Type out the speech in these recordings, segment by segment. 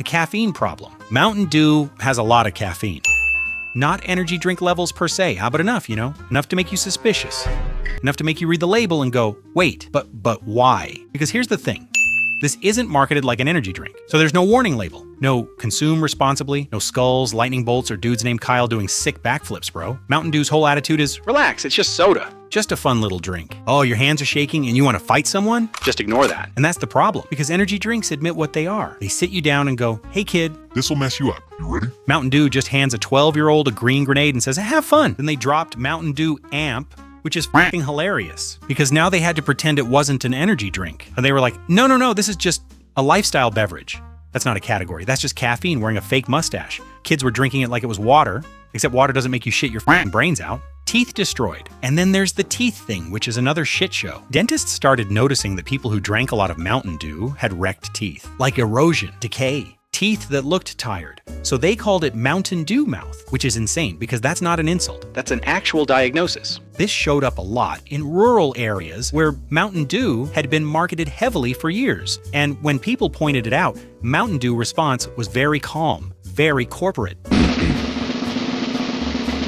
caffeine problem. Mountain Dew has a lot of caffeine. Not energy drink levels per se, but enough, enough to make you suspicious. Enough to make you read the label and go, wait, but why? Because here's the thing. This isn't marketed like an energy drink, so there's no warning label. No consume responsibly, no skulls, lightning bolts, or dudes named Kyle doing sick backflips, bro. Mountain Dew's whole attitude is, relax, it's just soda. Just a fun little drink. Oh, your hands are shaking and you want to fight someone? Just ignore that. And that's the problem, because energy drinks admit what they are. They sit you down and go, hey kid, this'll mess you up. You ready? Mountain Dew just hands a 12-year-old a green grenade and says, have fun. Then they dropped Mountain Dew Amp, which is f***ing hilarious, because now they had to pretend it wasn't an energy drink. And they were like, no, this is just a lifestyle beverage. That's not a category. That's just caffeine wearing a fake mustache. Kids were drinking it like it was water, except water doesn't make you shit your f***ing brains out. Teeth destroyed. And then there's the teeth thing, which is another shit show. Dentists started noticing that people who drank a lot of Mountain Dew had wrecked teeth, like erosion, decay, teeth that looked tired. So they called it Mountain Dew mouth, which is insane because that's not an insult. That's an actual diagnosis. This showed up a lot in rural areas where Mountain Dew had been marketed heavily for years. And when people pointed it out, Mountain Dew response was very calm, very corporate.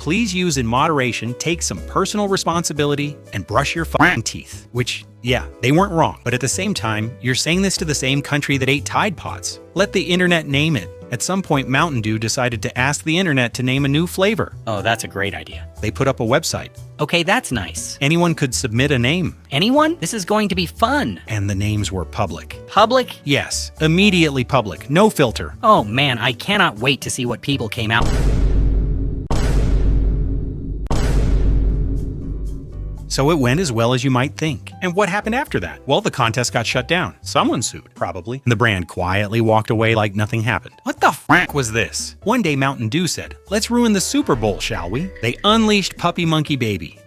Please use in moderation, take some personal responsibility, and brush your f***ing teeth. Which, yeah, they weren't wrong. But at the same time, you're saying this to the same country that ate Tide Pods. Let the internet name it. At some point, Mountain Dew decided to ask the internet to name a new flavor. Oh, that's a great idea. They put up a website. Okay, that's nice. Anyone could submit a name. Anyone? This is going to be fun. And the names were public. Public? Yes, immediately public. No filter. Oh man, I cannot wait to see what people came out with. So it went as well as you might think. And what happened after that? Well, the contest got shut down. Someone sued, probably. And the brand quietly walked away like nothing happened. What the f*** was this? One day Mountain Dew said, let's ruin the Super Bowl, shall we? They unleashed Puppy Monkey Baby.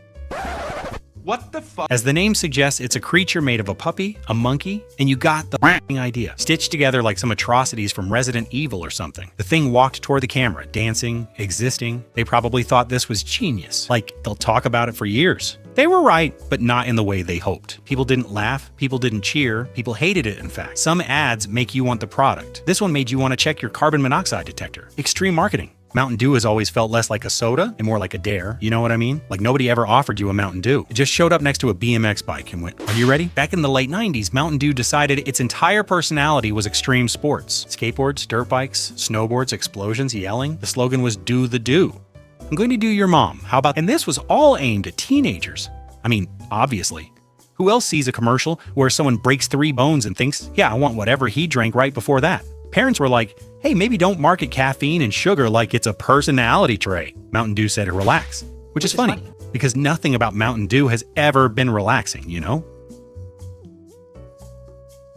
What the fuck? As the name suggests, it's a creature made of a puppy, a monkey, and you got the f***ing idea. Stitched together like some atrocities from Resident Evil or something. The thing walked toward the camera, dancing, existing. They probably thought this was genius. Like, they'll talk about it for years. They were right, but not in the way they hoped. People didn't laugh, people didn't cheer, people hated it in fact. Some ads make you want the product. This one made you want to check your carbon monoxide detector. Extreme marketing. Mountain Dew has always felt less like a soda and more like a dare. You know what I mean? Like nobody ever offered you a Mountain Dew. It just showed up next to a BMX bike and went, are you ready? Back in the late 90s, Mountain Dew decided its entire personality was extreme sports. Skateboards, dirt bikes, snowboards, explosions, yelling. The slogan was do the do. I'm going to do your mom. How about? And this was all aimed at teenagers. I mean, obviously. Who else sees a commercial where someone breaks 3 bones and thinks, yeah, I want whatever he drank right before that? Parents were like, hey, maybe don't market caffeine and sugar like it's a personality trait. Mountain Dew said relax, which is funny because nothing about Mountain Dew has ever been relaxing,